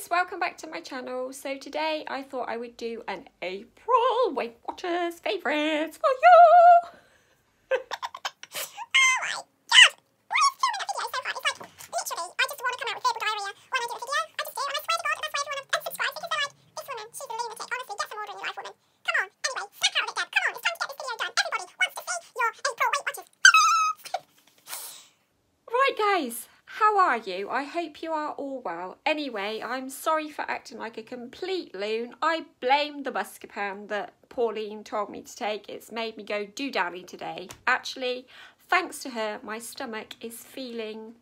guys, welcome back to my channel. So today I thought I would do an April Weight Watchers favourites for you. Guys, how are you? I hope you are all well. Anyway, I'm sorry for acting like a complete loon. I blame the Buscopan that Pauline told me to take. It's made me go do-dally today. Actually, thanks to her, my stomach is feeling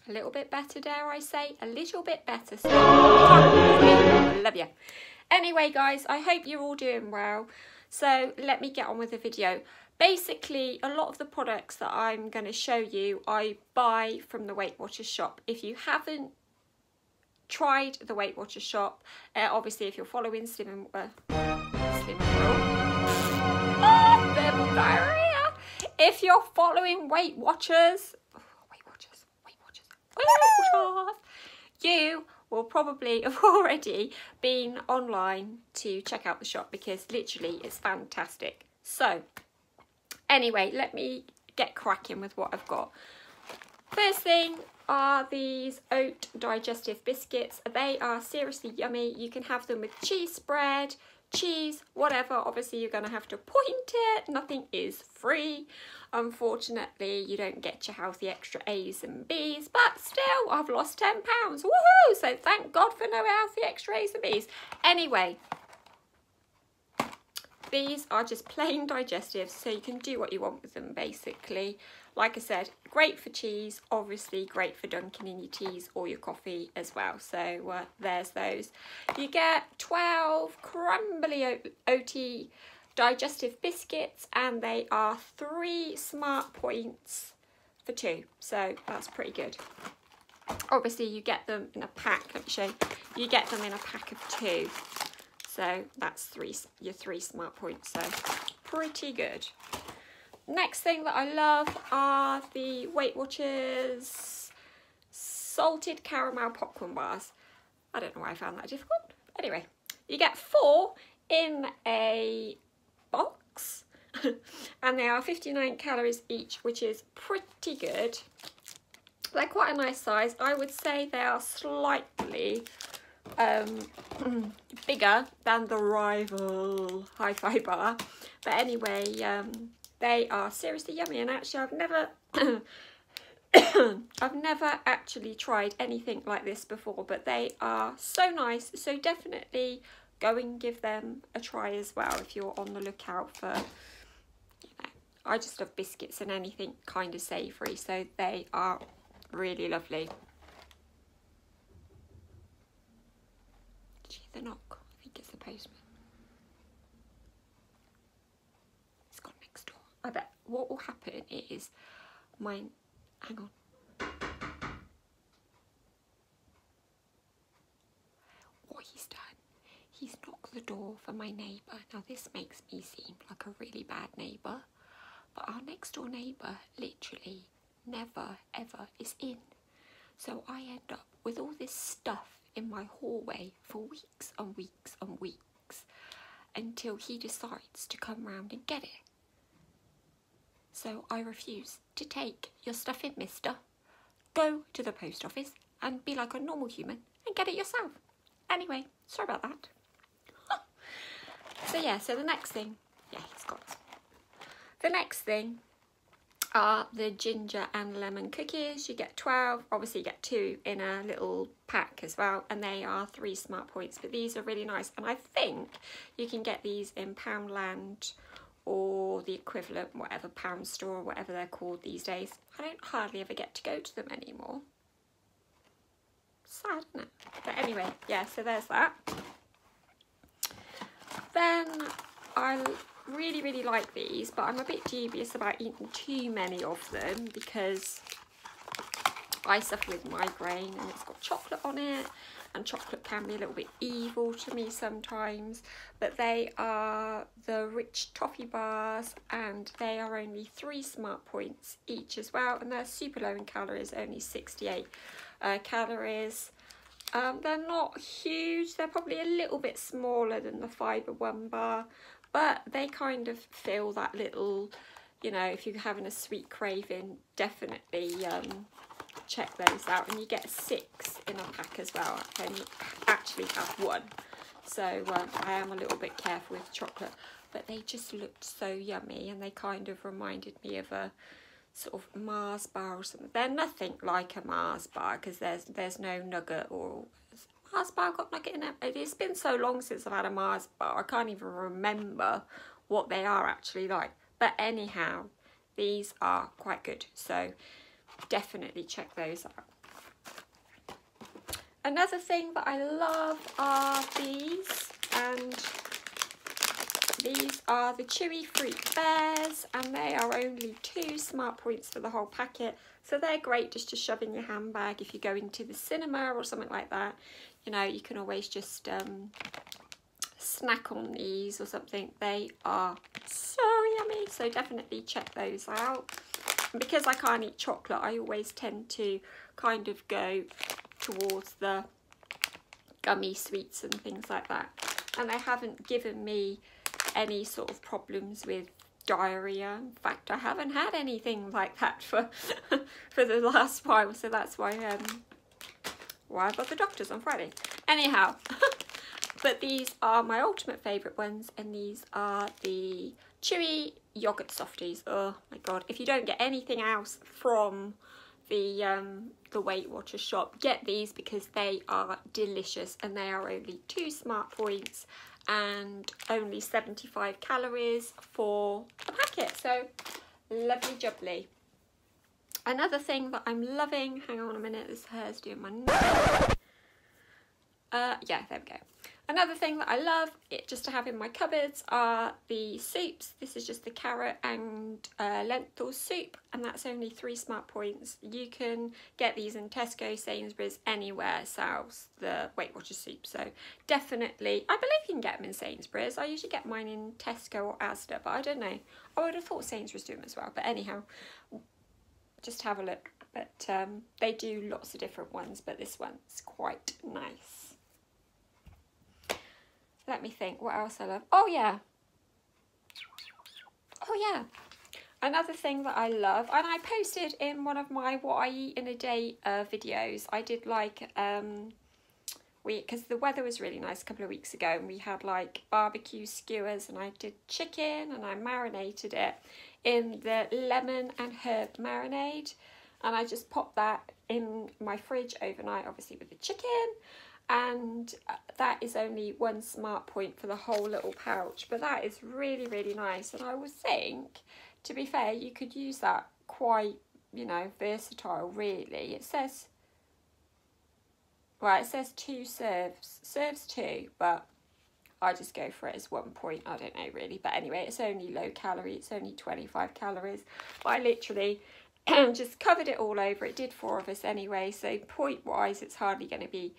a little bit better, dare I say. A little bit better. So, love you. Anyway, guys, I hope you're all doing well. So let me get on with the video. Basically, a lot of the products that I'm going to show you, I buy from the Weight Watchers shop. If you haven't tried the Weight Watchers shop, obviously if you're following Slim and diarrhea. If you're following Weight Watchers, you will probably have already been online to check out the shop because literally it's fantastic. So anyway, let me get cracking with what I've got. First thing are these oat digestive biscuits. They are seriously yummy. You can have them with cheese spread, cheese, whatever. Obviously you're going to have to point it. Nothing is free. Unfortunately, you don't get your healthy extra A's and B's, but still, I've lost 10 pounds. Woohoo! So thank God for no healthy extra A's and B's. Anyway, these are just plain digestives, so you can do what you want with them, basically. Like I said, great for cheese, obviously great for dunking in your teas or your coffee as well. So there's those. You get 12 crumbly oaty digestive biscuits, and they are 3 smart points for 2. So that's pretty good. Obviously, you get them in a pack. Let me show you. You get them in a pack of 2. So that's your 3 smart points, so pretty good. Next thing that I love are the Weight Watchers salted caramel popcorn bars. I don't know why I found that difficult. Anyway, you get 4 in a box and they are 59 calories each, which is pretty good. They're quite a nice size. I would say they are slightly bigger than the rival Hi-Fi bar, but anyway, they are seriously yummy. And actually I've never I've never actually tried anything like this before, but they are so nice. So definitely go and give them a try as well if you're on the lookout for, you know, I just love biscuits and anything kind of savoury, so they are really lovely. The knock, I think it's the postman. It's gone next door. I bet what will happen is hang on. What he's done, he's knocked the door for my neighbour. Now this makes me seem like a really bad neighbour, but our next door neighbour literally never ever is in. So I end up with all this stuff in my hallway for weeks and weeks and weeks until he decides to come round and get it. So I refuse to take your stuff in, mister. Go to the post office and be like a normal human and get it yourself. Anyway, sorry about that. So yeah, so the next thing, yeah, he's got it. The next thing are the ginger and lemon cookies. You get 12, obviously you get 2 in a little pack as well, and they are 3 smart points, but these are really nice, and I think you can get these in Poundland or the equivalent, whatever, Pound Store or whatever they're called these days. I don't hardly ever get to go to them anymore. Sad, isn't it? But anyway, yeah, so there's that. Then I really like these, but I'm a bit dubious about eating too many of them because I suffer with migraine and it's got chocolate on it, and chocolate can be a little bit evil to me sometimes. But they are the rich toffee bars, and they are only 3 smart points each as well, and they're super low in calories, only 68 calories. They're not huge, they're probably a little bit smaller than the Fibre One bar, but they kind of feel that little, you know, if you're having a sweet craving, definitely check those out. And you get 6 in a pack as well. I only actually have 1, so I am a little bit careful with chocolate, but they just looked so yummy, and they kind of reminded me of a sort of Mars bar or something. They're nothing like a Mars bar because there's no nugget, or Mars bar got nugget in it. It's been so long since I've had a Mars bar, I can't even remember what they are actually like. But anyhow, these are quite good, so definitely check those out. Another thing that I love are these, and these are the Chewy Fruit Bears, and they are only 2 smart points for the whole packet. So they're great just to shove in your handbag if you go into the cinema or something like that. You know, you can always just snack on these or something. They are so yummy, so definitely check those out. And because I can't eat chocolate, I always tend to kind of go towards the gummy sweets and things like that. And they haven't given me any sort of problems with diarrhea. In fact, I haven't had anything like that for for the last while, so that's why I got the doctors on Friday. Anyhow, but these are my ultimate favourite ones, and these are the Chewy Yogurt Softies. Oh my god, if you don't get anything else from the Weight Watchers shop, get these because they are delicious, and they are only 2 smart points and only 75 calories for a packet, so lovely jubbly. Another thing that I'm loving, hang on a minute, this hair's doing my nose. Yeah, there we go. Another thing that I love just to have in my cupboards are the soups. This is just the carrot and lentil soup, and that's only 3 smart points. You can get these in Tesco, Sainsbury's, anywhere sells the Weight Watchers soup. So definitely, I believe you can get them in Sainsbury's. I usually get mine in Tesco or Asda, but I don't know. I would have thought Sainsbury's do them as well. But anyhow, just have a look. But they do lots of different ones, but this one's quite nice. Let me think, what else I love? Oh yeah. Another thing that I love, and I posted in one of my what I eat in a day videos, I did like, because the weather was really nice a couple of weeks ago, and we had like barbecue skewers, and I did chicken, and I marinated it in the lemon and herb marinade, and I just popped that in my fridge overnight, obviously with the chicken. And that is only 1 smart point for the whole little pouch, but that is really, really nice. And I would think, to be fair, you could use that quite, you know, versatile, really. It says, right, it says 2 serves 2, but I just go for it as 1 point. I don't know really, but anyway, it's only low calorie, it's only 25 calories. But I literally just covered it all over. It did 4 of us anyway, so point wise, it's hardly going to be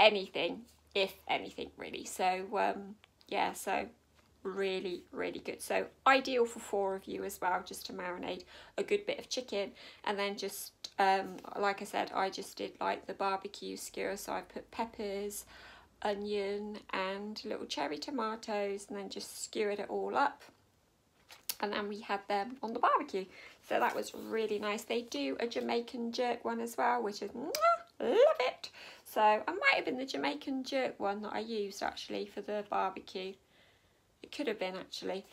anything, if anything, really. So yeah, so really, really good. So ideal for 4 of you as well, just to marinate a good bit of chicken. And then just like I said, I just did like the barbecue skewer, so I put peppers, onion and little cherry tomatoes, and then just skewered it all up, and then we had them on the barbecue. So that was really nice. They do a Jamaican jerk one as well, which is love it. So I might have been the Jamaican jerk one that I used actually for the barbecue. It could have been actually,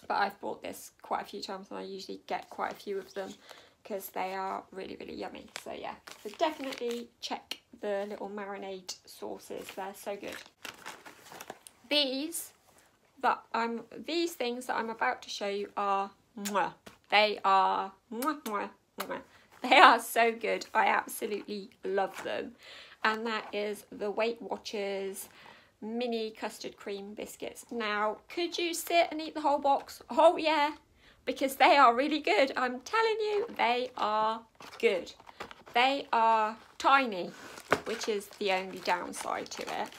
but I've bought this quite a few times, and I usually get quite a few of them because they are really, really yummy. So yeah, so definitely check the little marinade sauces. They're so good. These things that I'm about to show you are they are they are so good. I absolutely love them. And that is the Weight Watchers mini custard cream biscuits. Now, could you sit and eat the whole box? Oh yeah, because they are really good. I'm telling you, they are good. They are tiny, which is the only downside to it.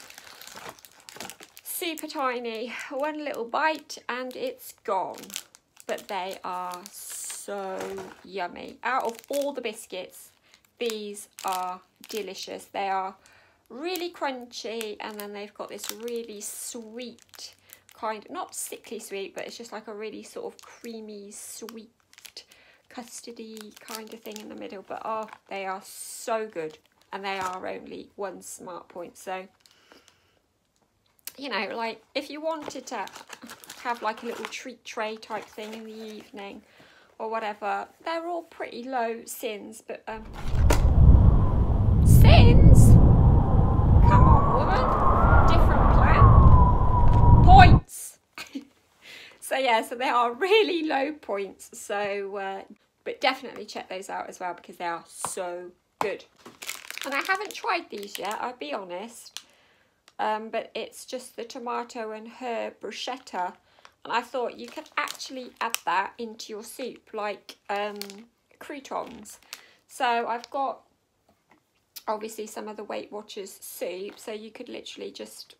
Super tiny, 1 little bite and it's gone. But they are so yummy. Out of all the biscuits, these are delicious. They are really crunchy, and then they've got this really sweet kind of, not sickly sweet, but it's just like a really sort of creamy, sweet, custardy kind of thing in the middle. But oh, they are so good, and they are only 1 Smart Point. So, you know, like if you wanted to have like a little treat tray type thing in the evening or whatever, they're all pretty low sins. But sins? Come on, woman. Different plan. Points. So yeah, so they are really low points. So, but definitely check those out as well, because they are so good. And I haven't tried these yet, I'll be honest. But it's just the tomato and herb bruschetta. And I thought you could actually add that into your soup, like croutons. So I've got obviously some of the Weight Watchers soup, so you could literally just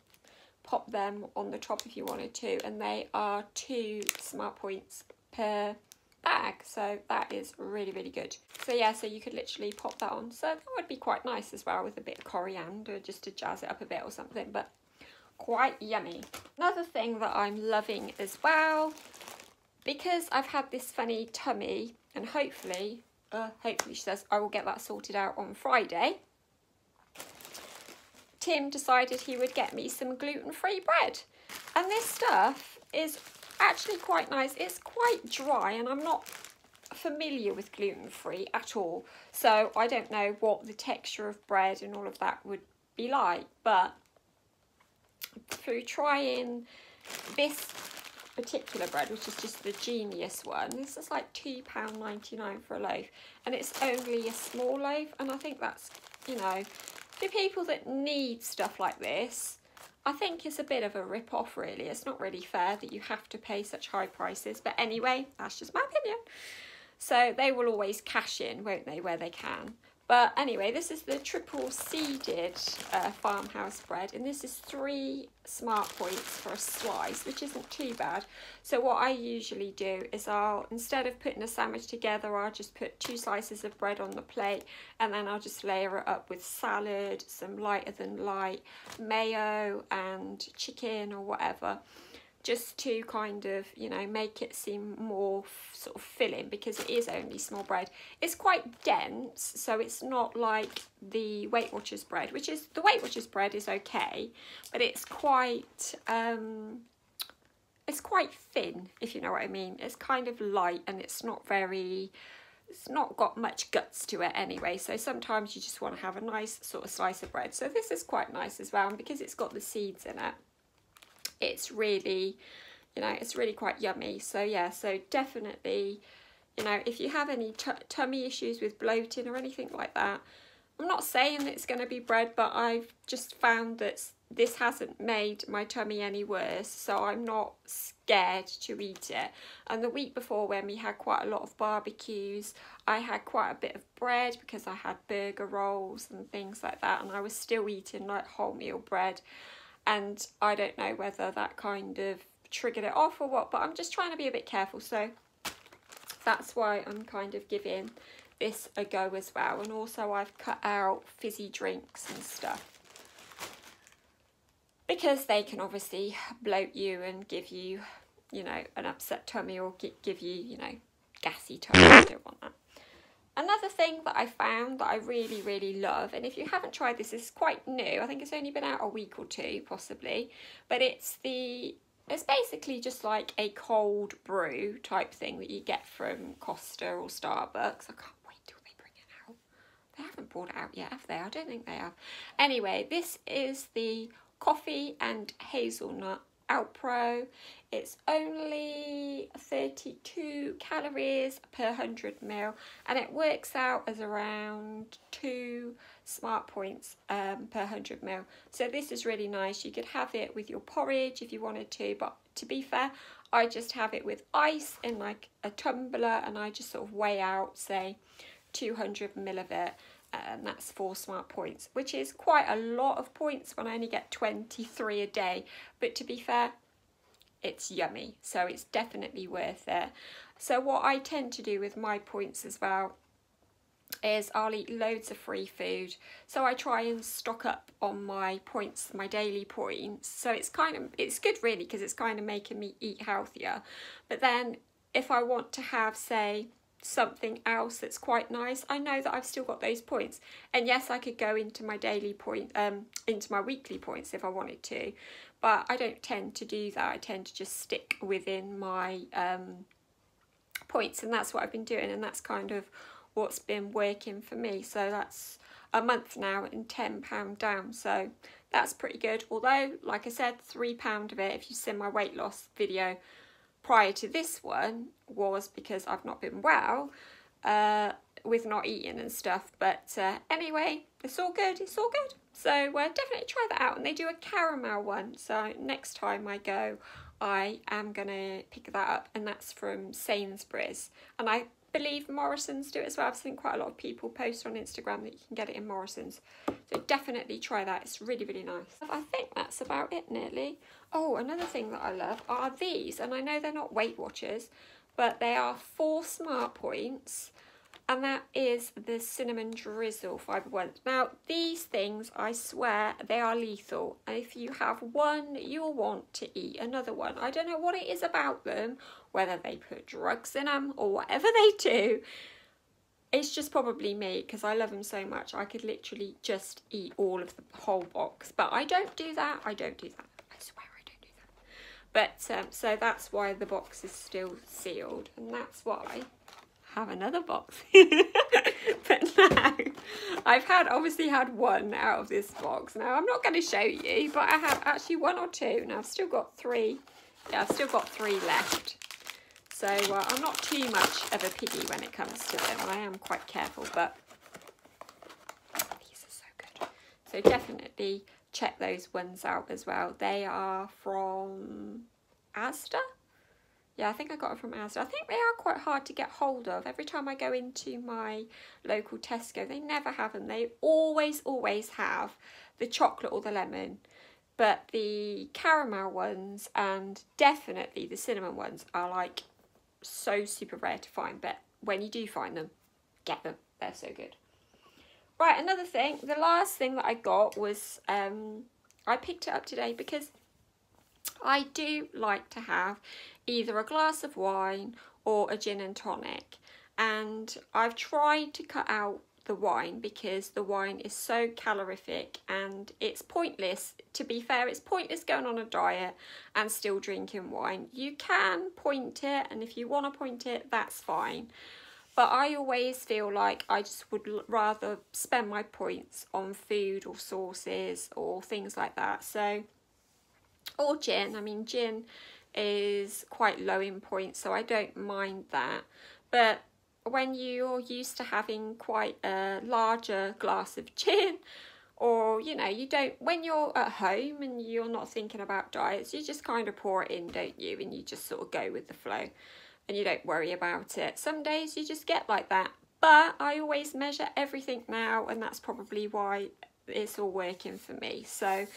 pop them on the top if you wanted to, and they are 2 Smart Points per bag, so that is really, really good. So yeah, so you could literally pop that on, so that would be quite nice as well, with a bit of coriander just to jazz it up a bit or something, but quite yummy. Another thing that I'm loving as well, because I've had this funny tummy, and hopefully she says I will get that sorted out on Friday, Tim decided he would get me some gluten-free bread, and this stuff is actually quite nice. It's quite dry, and I'm not familiar with gluten-free at all, so I don't know what the texture of bread and all of that would be like, but through trying this particular bread, which is just the Genius one, this is like £2.99 for a loaf, and it's only a small loaf, and I think that's, you know, for people that need stuff like this, I think it's a bit of a rip-off, really. It's not really fair that you have to pay such high prices. But anyway, that's just my opinion. So they will always cash in, won't they, where they can. But anyway, this is the triple seeded farmhouse bread, and this is 3 Smart Points for a slice, which isn't too bad. So what I usually do is instead of putting a sandwich together, I'll just put 2 slices of bread on the plate, and then I'll just layer it up with salad, some lighter than light mayo and chicken or whatever, just to kind of, you know, make it seem more sort of filling, because it is only small bread. It's quite dense, so it's not like the Weight Watchers bread, which is, the Weight Watchers bread is okay, but it's quite thin, if you know what I mean. It's kind of light, and it's not got much guts to it anyway, so sometimes you just want to have a nice sort of slice of bread. So this is quite nice as well, and because it's got the seeds in it, it's really, you know, it's really quite yummy. So yeah, so definitely, you know, if you have any tummy issues with bloating or anything like that, I'm not saying that it's going to be bread, but I've just found that this hasn't made my tummy any worse, so I'm not scared to eat it. And the week before, when we had quite a lot of barbecues, I had quite a bit of bread because I had burger rolls and things like that, and I was still eating like wholemeal bread. And I don't know whether that kind of triggered it off or what, but I'm just trying to be a bit careful. So that's why I'm kind of giving this a go as well. And also I've cut out fizzy drinks and stuff, because they can obviously bloat you and give you, you know, an upset tummy, or give you, you know, gassy tummy. I don't want that. Another thing that I found that I really, really love, and if you haven't tried this, it's quite new. I think it's only been out a week or 2, possibly. But it's basically just like a cold brew type thing that you get from Costa or Starbucks. I can't wait till they bring it out. They haven't brought it out yet, have they? I don't think they have. Anyway, this is the coffee and hazelnut Alpro. It's only 32 calories per 100 ml, and it works out as around 2 Smart Points per 100 ml. So this is really nice. You could have it with your porridge if you wanted to, but to be fair, I just have it with ice in like a tumbler, and I just sort of weigh out, say, 200 ml of it. And that's 4 Smart Points, which is quite a lot of points when I only get 23 a day. But to be fair, it's yummy, so it's definitely worth it. So what I tend to do with my points as well is I'll eat loads of free food, so I try and stock up on my points, my daily points. So it's good really, because it's kind of making me eat healthier. But then if I want to have, say, something else that's quite nice, I know that I've still got those points, and yes, I could go into my daily point, into my weekly points if I wanted to, but I don't tend to do that. I tend to just stick within my points, and that's what I've been doing, and that's kind of what's been working for me. So that's a month now and £10 down, so that's pretty good. Although, like I said, £3 of it, if you've seen my weight loss video prior to this one, was because I've not been well with not eating and stuff. But anyway, it's all good, it's all good. So definitely try that out. And they do a caramel one, so next time I go I am gonna pick that up, and that's from Sainsbury's, and I believe Morrison's do it as well. I've seen quite a lot of people post on Instagram that you can get it in Morrison's, so definitely try that. It's really, really nice. I think that's about it nearly. Oh, another thing that I love are these, and I know they're not Weight Watchers, but they are 4 Smart Points, and that is the cinnamon drizzle fibre ones. Now these things, I swear, they are lethal, and if you have one you'll want to eat another one. I don't know what it is about them, whether they put drugs in them or whatever they do. It's just probably me, because I love them so much. I could literally just eat all of the whole box, but I don't do that. I don't do that. I swear I don't do that. But so that's why the box is still sealed, and that's why have another box. But now I've obviously had one out of this box. Now I'm not going to show you, but I have actually 1 or 2, and I've still got 3. Yeah, I've still got 3 left. So I'm not too much of a piggy when it comes to them. I am quite careful, but these are so good. So definitely check those ones out as well. They are from Asda. Yeah, I think I got it from Asda. I think they are quite hard to get hold of. Every time I go into my local Tesco, they never have them. They always have the chocolate or the lemon. But the caramel ones and definitely the cinnamon ones are like so super rare to find. But when you do find them, get them. They're so good. Right, another thing. The last thing that I got was, I picked it up today because I do like to have either a glass of wine or a gin and tonic, and I've tried to cut out the wine because the wine is so calorific and it's pointless. To be fair, it's pointless going on a diet and still drinking wine. You can point it, and if you want to point it, that's fine, but I always feel like I just would rather spend my points on food or sauces or things like that. So, or gin. I mean, gin is quite low in points, so I don't mind that. But when you're used to having quite a larger glass of gin, or you know, when you're at home and you're not thinking about diets, you just kind of pour it in, don't you? And you just sort of go with the flow and you don't worry about it. Some days you just get like that, but I always measure everything now, and that's probably why it's all working for me. So,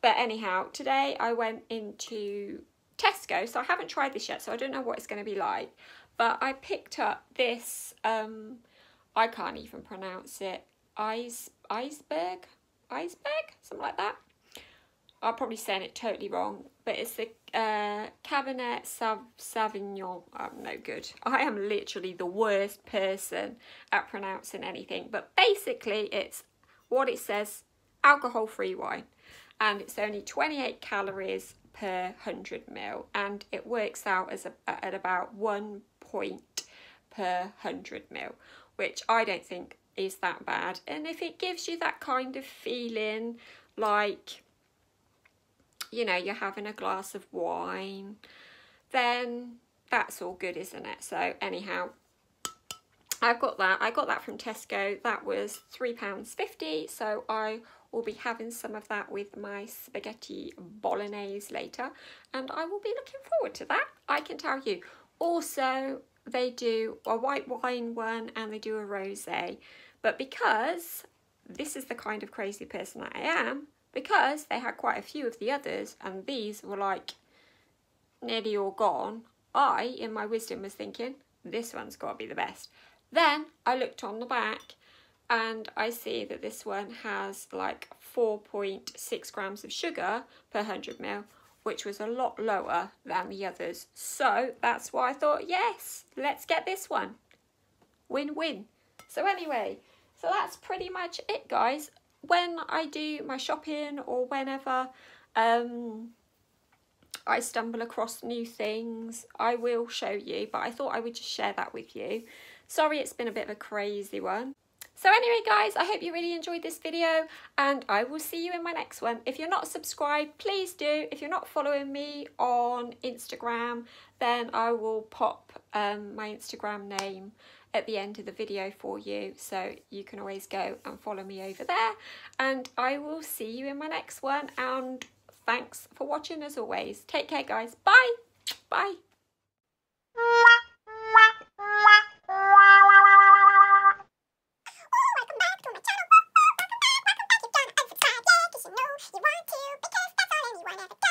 but anyhow, today I went into Tesco, so I haven't tried this yet, so I don't know what it's going to be like, but I picked up this, I can't even pronounce it, iceberg, something like that. I'm probably saying it totally wrong, but it's the Cabernet Sauvignon. I'm no good. I am literally the worst person at pronouncing anything, but basically it's what it says, alcohol-free wine. And it's only 28 calories per 100 ml, and it works out as at about 1 point per 100 ml, which I don't think is that bad. And if it gives you that kind of feeling like, you know, you're having a glass of wine, then that's all good, isn't it? So anyhow, I've got that. I got that from Tesco. That was £3.50, so I will be having some of that with my spaghetti bolognese later, and I will be looking forward to that, I can tell you. Also, they do a white wine one and they do a rosé, but because this is the kind of crazy person that I am, because they had quite a few of the others and these were like nearly all gone, I, in my wisdom, was thinking this one's got to be the best. Then I looked on the back and I see that this one has like 4.6 grams of sugar per 100 ml, which was a lot lower than the others. So that's why I thought, yes, let's get this one. Win-win. So anyway, so that's pretty much it, guys. When I do my shopping or whenever I stumble across new things, I will show you, but I thought I would just share that with you. Sorry, it's been a bit of a crazy one. So anyway, guys, I hope you really enjoyed this video, and I will see you in my next one. If you're not subscribed, please do. If you're not following me on Instagram, then I will pop my Instagram name at the end of the video for you, so you can always go and follow me over there. And I will see you in my next one, and thanks for watching as always. Take care, guys. Bye. Bye. You want to, because that's all anyone ever does.